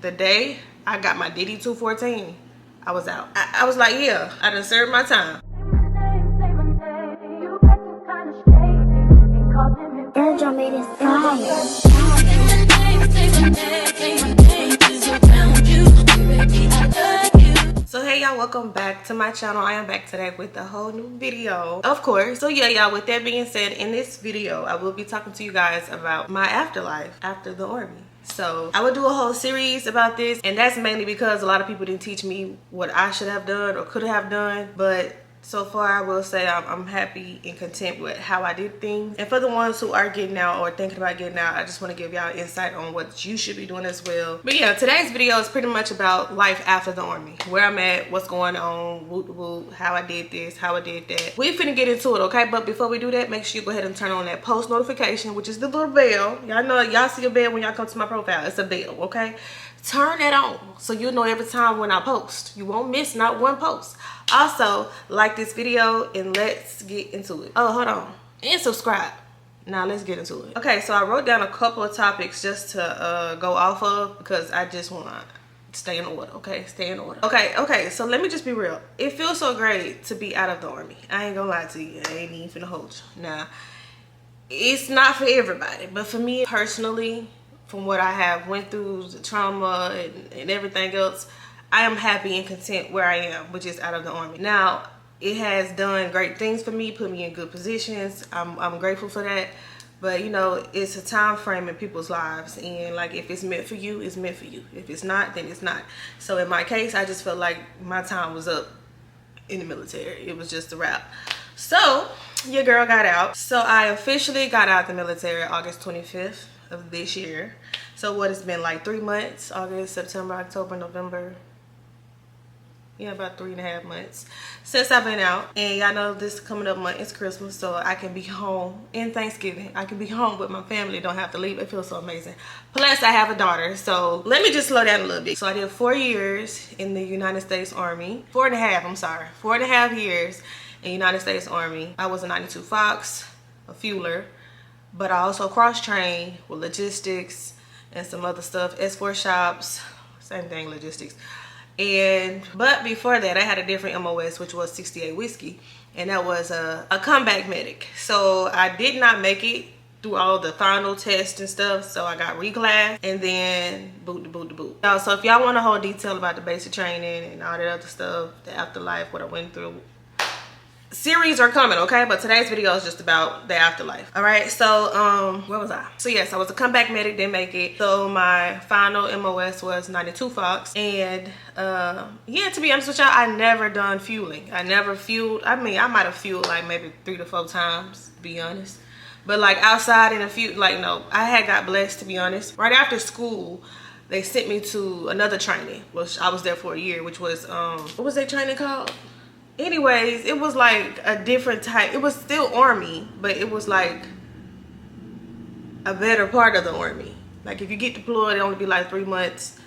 The day I got my DD 214, I was out. I was like, yeah, I done served my time. Airdrop made it fire. So hey y'all, welcome back to my channel. I am back today with a whole new video, of course. So yeah y'all, with that being said, in this video I will be talking to you guys about my afterlife after the army. So I would do a whole series about this, and that's mainly because a lot of people didn't teach me what I should have done or could have done. But so far I will say I'm happy and content with how I did things. And for the ones who are getting out or thinking about getting out, I just want to give y'all insight on what you should be doing as well. But yeah, today's video is pretty much about life after the army, where I'm at, what's going on, whoop whoop, how I did this, how I did that. We finna get into it, okay? But before we do that, make sure you go ahead and turn on that post notification, which is the little bell. Y'all know, y'all see a bell when y'all come to my profile. It's a bell, okay? Turn that on so you'll know every time when I post. You won't miss not one post. Also, like this video and let's get into it. Oh, hold on. And subscribe. Now let's get into it. Okay, so I wrote down a couple of topics just to go off of because I just want to stay in order, okay? Stay in order. Okay, so let me just be real. It feels so great to be out of the army. I ain't gonna lie to you. I ain't even finna hold you. Now, it's not for everybody, but for me personally, from what I have went through, the trauma and everything else, I am happy and content where I am, which is out of the army. Now, it has done great things for me, put me in good positions. I'm grateful for that. But you know, it's a time frame in people's lives, and like if it's meant for you, it's meant for you. If it's not, then it's not. So in my case, I just felt like my time was up in the military. It was just a wrap. So your girl got out. So I officially got out the military August 25th of this year. So what, it's been like 3 months, August, September, October, November. Yeah, about 3.5 months since I've been out. And y'all know this coming up month is Christmas, so I can be home in Thanksgiving. I can be home with my family, don't have to leave. It feels so amazing. Plus I have a daughter, so let me just slow down a little bit. So I did 4 years in the United States Army. 4.5, I'm sorry. 4.5 years in United States Army. I was a 92 Fox, a fueler, but I also cross-trained with logistics and some other stuff, S4 shops, same thing, logistics. But before that, I had a different MOS, which was 68 Whiskey, and that was a combat medic. So I did not make it through all the final tests and stuff, so I got reclassed, and then boot. So if y'all want a whole detail about the basic training and all that other stuff, the afterlife, what I went through, series are coming, okay? But today's video is just about the afterlife. All right, so where was I? So yes, I was a comeback medic, didn't make it. So my final MOS was 92 Fox, and yeah, to be honest with y'all, I never done fueling. I never fueled. I mean, I might have fueled like maybe 3 to 4 times, to be honest. But like outside in a few, like no, I had got blessed, to be honest. Right after school, they sent me to another training, which I was there for a year, which was what was that training called? Anyways, it was like a different type. It was still Army, but it was like a better part of the Army. Like if you get deployed, it only be like 3 months.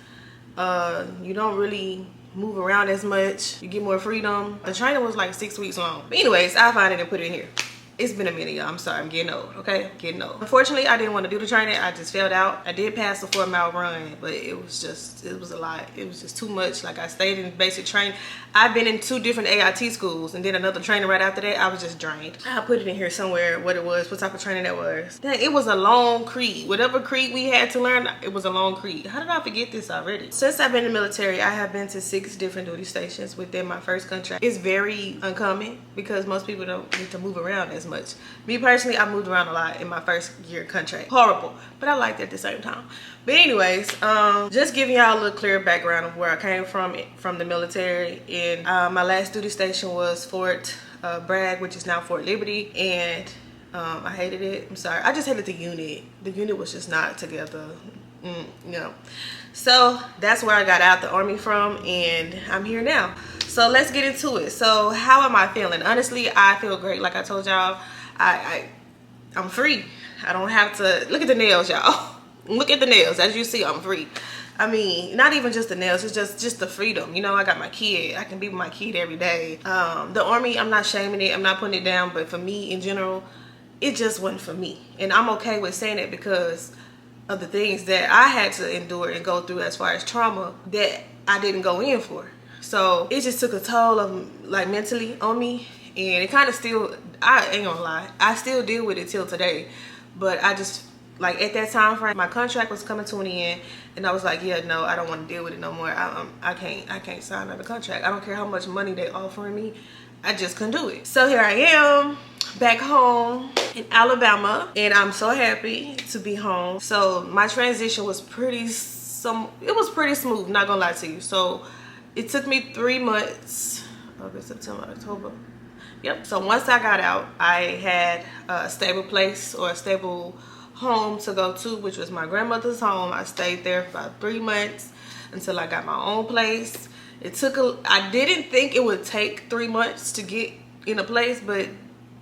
You don't really move around as much. You get more freedom. The training was like 6 weeks long. But anyways, I'll find it and put it in here. It's been a minute, y'all. I'm sorry, I'm getting old, okay? Getting old. Unfortunately, I didn't want to do the training. I just failed out. I did pass the 4-mile run, but it was a lot. It was just too much. Like I stayed in basic training. I've been in 2 different AIT schools and then another training right after that. I was just drained. I'll put it in here somewhere, what it was, what type of training that was. Dang, it was a long creed. Whatever creed we had to learn, it was a long creed. How did I forget this already? Since I've been in the military, I have been to 6 different duty stations within my first contract. It's very uncommon because most people don't need to move around as much. Me personally, I moved around a lot in my first year contract. Horrible, but I liked it at the same time. But anyways, just giving y'all a little clear background of where I came from the military. And my last duty station was Fort Bragg, which is now Fort Liberty, and I hated it. I'm sorry, I just hated the unit. The unit was just not together. No. So that's where I got out the Army from, and I'm here now. So let's get into it. So how am I feeling? Honestly, I feel great. Like I told y'all, I'm free. I don't have to look at the nails, y'all. Look at the nails. As you see, I'm free. I mean, not even just the nails, it's just the freedom. You know, I got my kid. I can be with my kid every day. The Army, I'm not shaming it. I'm not putting it down. But for me, in general, it just wasn't for me. And I'm okay with saying it because of the things that I had to endure and go through as far as trauma that I didn't go in for. So it just took a toll of like mentally on me, and it kind of still, I ain't gonna lie, I still deal with it till today. But I just, like, at that time frame, my contract was coming to an end, and I was like, yeah, no, I don't want to deal with it no more. I can't sign another contract. I don't care how much money they offering me. I just couldn't do it. So here I am back home in Alabama, and I'm so happy to be home. So my transition was pretty smooth, not gonna lie to you. So it took me 3 months, August, September, October. Yep. So once I got out, I had a stable place or a stable home to go to, which was my grandmother's home. I stayed there for about 3 months until I got my own place. I didn't think it would take 3 months to get in a place, but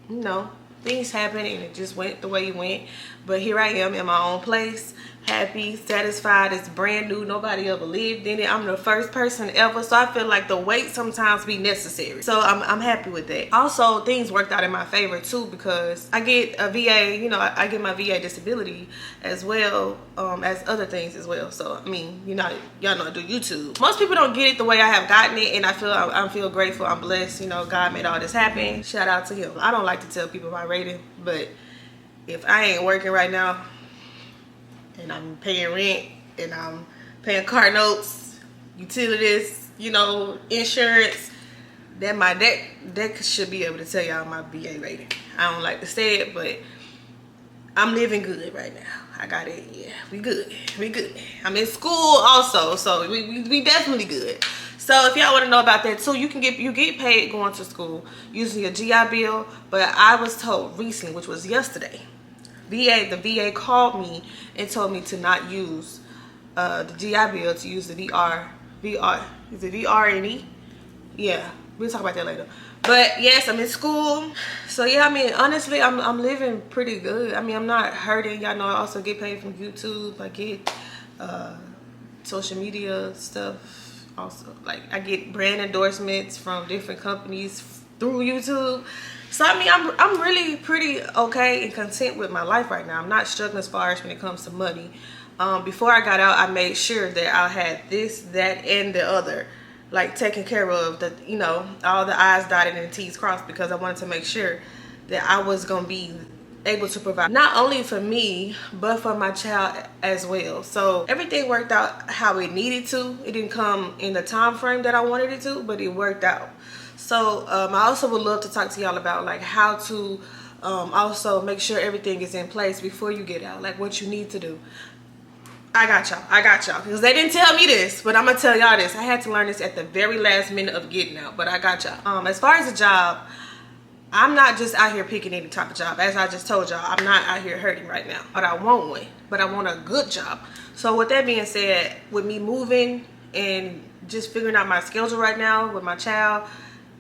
you know, things happen and it just went the way it went. But here I am in my own place, happy, satisfied. It's brand new. Nobody ever lived in it. I'm the first person ever, so I feel like the wait sometimes be necessary. So I'm happy with that. Also, things worked out in my favor too, because I get a VA, you know, I get my VA disability as well as other things as well. So I mean, you know, y'all know I do YouTube. Most people don't get it the way I have gotten it, and I feel grateful. I'm blessed. You know, God made all this happen. Shout out to him. I don't like to tell people my rating, but if I ain't working right now and I'm paying rent and I'm paying car notes, utilities, you know, insurance, then that should be able to tell y'all my BA rating. I don't like to say it, but I'm living good right now. I got it. Yeah, we good. I'm in school also, so we definitely good. So if y'all want to know about that too, you get paid going to school using your GI Bill. But I was told recently, which was yesterday, the VA called me and told me to not use the GI Bill, to use the is it VRNE? Yeah, we'll talk about that later. But yes, I'm in school. So yeah, I mean, honestly, I'm living pretty good. I mean, I'm not hurting. Y'all know I also get paid from YouTube. I get social media stuff. Also, like, I get brand endorsements from different companies through YouTube. So I mean, I'm really pretty okay and content with my life right now. I'm not struggling as far as when it comes to money. Before I got out, I made sure that I had this, that, and the other, like, taken care of, the, you know, all the I's dotted and the T's crossed, because I wanted to make sure that I was gonna be able to provide not only for me but for my child as well. So everything worked out how it needed to. It didn't come in the time frame that I wanted it to, but it worked out. So I also would love to talk to y'all about, like, how to also make sure everything is in place before you get out, like what you need to do. I got y'all, because they didn't tell me this, but I'm gonna tell y'all this. I had to learn this at the very last minute of getting out, but I got y'all. As far as a job, I'm not just out here picking any type of job. As I just told y'all, I'm not out here hurting right now, but I want one. But I want a good job. So with that being said, with me moving and just figuring out my schedule right now with my child,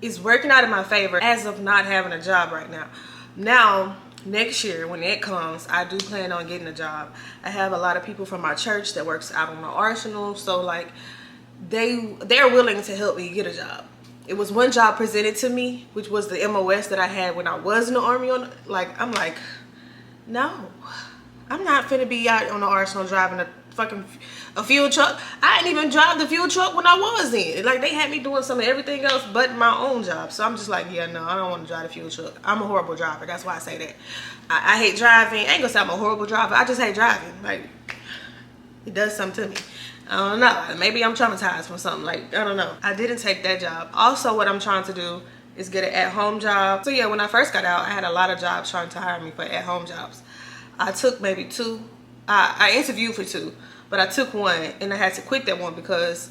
it's working out in my favor as of not having a job right now. Now, next year when it comes, I do plan on getting a job. I have a lot of people from my church that works out on the Arsenal, so like they're willing to help me get a job. It was one job presented to me, which was the MOS that I had when I was in the Army. I'm like, no, I'm not finna be out on the Arsenal driving a fuel truck. I didn't even drive the fuel truck when I was in. Like, they had me doing some of everything else but my own job. So I'm just like, yeah, no, I don't want to drive the fuel truck. I'm a horrible driver. That's why I say that. I hate driving. I ain't gonna say I'm a horrible driver. I just hate driving. Like, it does something to me. I don't know. Maybe I'm traumatized from something. Like, I don't know. I didn't take that job. Also, what I'm trying to do is get an at-home job. So yeah, when I first got out, I had a lot of jobs trying to hire me for at-home jobs. I took maybe 2. I interviewed for 2, but I took 1, and I had to quit that one because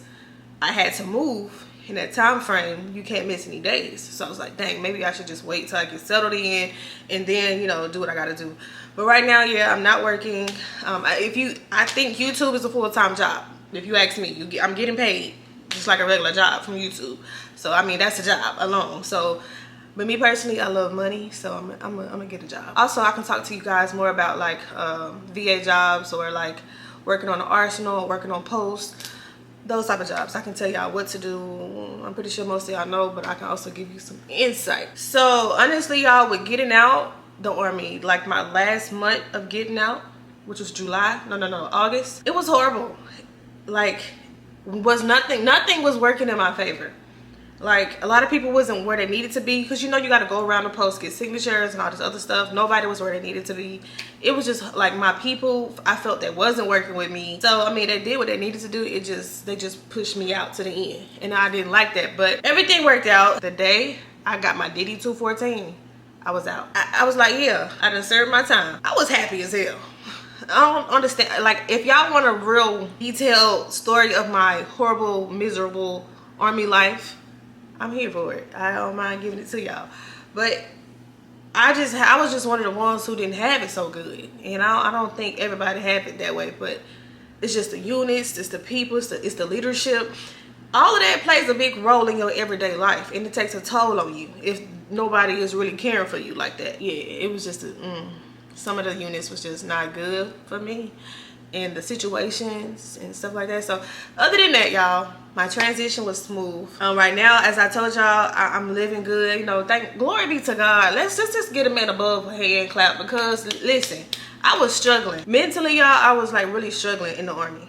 I had to move. In that time frame, you can't miss any days. So I was like, dang, maybe I should just wait till I get settled in and then, you know, do what I gotta do. But right now, yeah, I'm not working. I think YouTube is a full-time job. If you ask me, I'm getting paid just like a regular job from YouTube. So I mean, that's a job alone. So, but me personally, I love money, so I'm gonna get a job. Also, I can talk to you guys more about like VA jobs, or like working on the Arsenal, working on post, those type of jobs. I can tell y'all what to do. I'm pretty sure most of y'all know, but I can also give you some insight. So honestly, y'all, with getting out the Army, like my last month of getting out, which was July. No, August. It was horrible. Like, nothing was working in my favor. Like, a lot of people wasn't where they needed to be, because you know you got to go around the post, get signatures and all this other stuff. Nobody was where they needed to be. It was just like my people, I felt that wasn't working with me. So I mean, they did what they needed to do. They just pushed me out to the end, and I didn't like that. But everything worked out. The day I got my Diddy 214, I was out. I was like, yeah, I done served my time. I was happy as hell. I don't understand. Like, if y'all want a real detailed story of my horrible, miserable Army life, I'm here for it. I don't mind giving it to y'all. But I was just one of the ones who didn't have it so good. And I don't think everybody have it that way. But it's just the units, it's the people, it's the leadership. All of that plays a big role in your everyday life. And it takes a toll on you if nobody is really caring for you like that. Yeah, it was just some of the units was just not good for me, and the situations and stuff like that. So other than that, y'all, my transition was smooth. Right now, as I told y'all, I'm living good. You know, glory be to God. Let's just get a man above a hand clap, because listen, I was struggling mentally, y'all. I was like really struggling in the Army,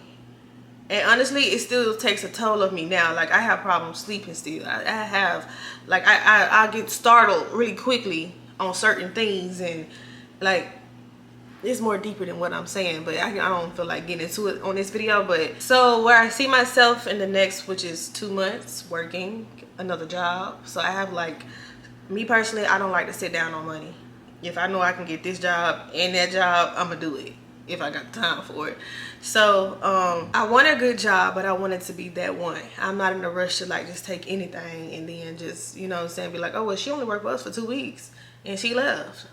and honestly, it still takes a toll of me now. Like, I have problems sleeping still. I have, like, I get startled really quickly on certain things, and like, it's more deeper than what I'm saying, but I don't feel like getting into it on this video. But so where I see myself in the next, which is 2 months, working another job. So I have, like, me personally, I don't like to sit down on money. If I know I can get this job and that job, I'm gonna do it if I got the time for it. So I want a good job, but I want it to be that one. I'm not in a rush to like just take anything and then just, you know what I'm saying, be like, oh well, she only worked for us for 2 weeks and she left.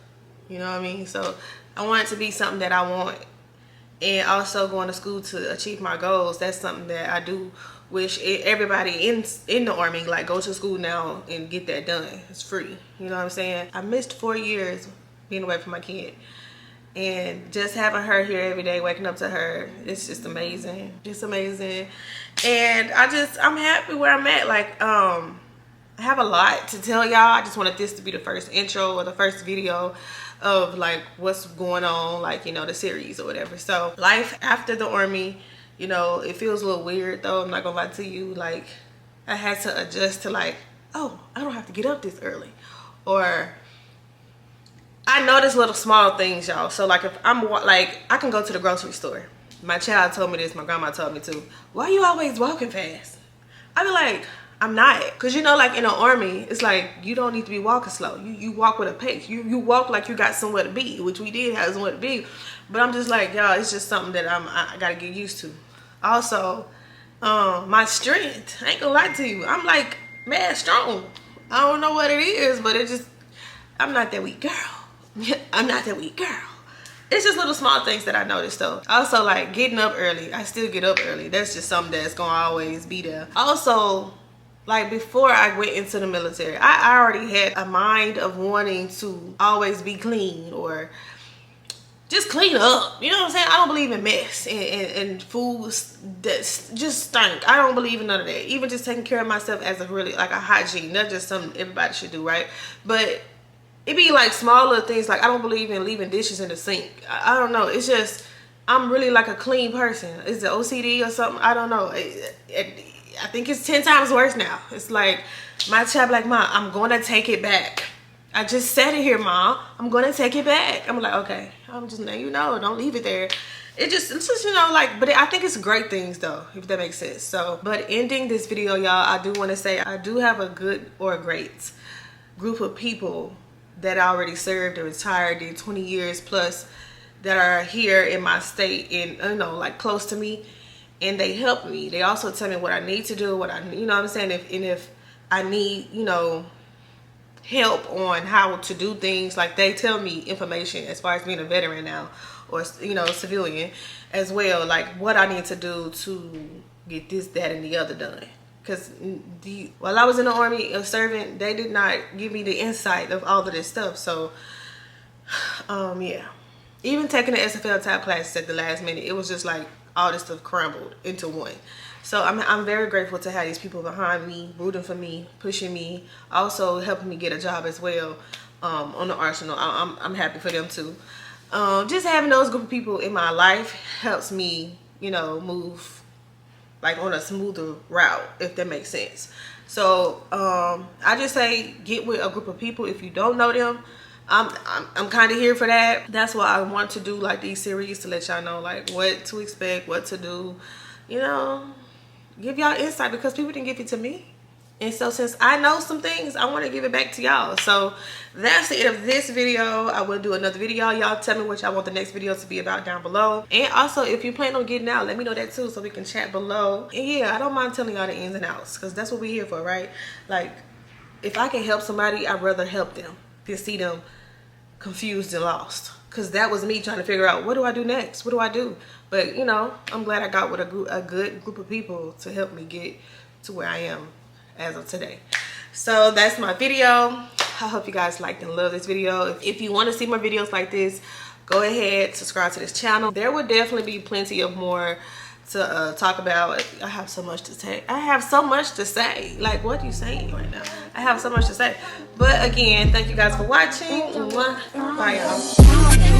You know what I mean? So I want it to be something that I want. And also going to school to achieve my goals. That's something that I do wish everybody in the Army, like, go to school now and get that done. It's free. You know what I'm saying? I missed 4 years being away from my kid. And just having her here every day, waking up to her, it's just amazing. Just amazing. And I'm happy where I'm at. Like, I have a lot to tell y'all. I just wanted this to be the first intro or the first video of like what's going on, like, you know, the series or whatever. So life after the Army, you know, it feels a little weird though, I'm not gonna lie to you. Like, I had to adjust to like, oh, I don't have to get up this early, or I notice little small things, y'all. So like, if I'm like, I can go to the grocery store. My child told me this, my grandma told me too. Why you always walking fast? I be like, I'm not. Cause you know, like in the Army, it's like you don't need to be walking slow. You walk with a pace. You walk like you got somewhere to be, which we did have somewhere to be. But I'm just like, y'all, it's just something that I gotta get used to. Also, my strength, I ain't gonna lie to you, I'm like mad strong. I don't know what it is, but I'm not that weak girl. I'm not that weak girl. It's just little small things that I noticed though. Also, like getting up early. I still get up early. That's just something that's gonna always be there. Also, like before I went into the military, I already had a mind of wanting to always be clean or just clean up. You know what I'm saying? I don't believe in mess and foods that just stink. I don't believe in none of that. Even just taking care of myself as a really like a hygiene. That's just something everybody should do, right? But it be like small little things. Like, I don't believe in leaving dishes in the sink. I don't know. It's just, I'm really like a clean person. Is it OCD or something? I don't know. I think it's 10 times worse now. It's like, my child like, Mom, I'm going to take it back. I just said it here, Mom. I'm going to take it back. I'm like, okay. I'm just letting you know. Don't leave it there. It's just, you know, like, but I think it's great things though, if that makes sense. So, but ending this video, y'all, I do want to say I do have a good or a great group of people that I already served and retired, did 20 years plus, that are here in my state and, you know, like close to me, and they help me. They also tell me what I need to do, what I, you know what I'm saying, if I need, you know, help on how to do things. Like, they tell me information as far as being a veteran now, or, you know, civilian as well, like what I need to do to get this, that, and the other done. Because while I was in the Army serving, they did not give me the insight of all of this stuff. So, yeah. Even taking the SFL type classes at the last minute, it was just like all this stuff crumbled into one. So I'm very grateful to have these people behind me, rooting for me, pushing me, also helping me get a job as well on the Arsenal. I'm happy for them too. just having those group of people in my life helps me, you know, move like on a smoother route, if that makes sense. So I just say get with a group of people. If you don't know them, I'm kind of here for that. That's why I want to do like these series, to let y'all know like what to expect, what to do, you know, give y'all insight, because people didn't give it to me. And so since I know some things, I want to give it back to y'all. So that's the end of this video. I will do another video. Y'all tell me what y'all want the next video to be about down below. And also, if you plan on getting out, let me know that too, so we can chat below. And yeah, I don't mind telling y'all the ins and outs, because that's what we're here for, right? Like, if I can help somebody, I'd rather help them than see them confused and lost. Because that was me trying to figure out, what do I do next? What do I do? But, you know, I'm glad I got with a good group of people to help me get to where I am as of today. So that's my video. I hope you guys liked and loved this video. If you want to see more videos like this, go ahead, subscribe to this channel. There will definitely be plenty of more to talk about. I have so much to say. I have so much to say. Like, what are you saying right now? I have so much to say. But again, thank you guys for watching. Bye, y'all.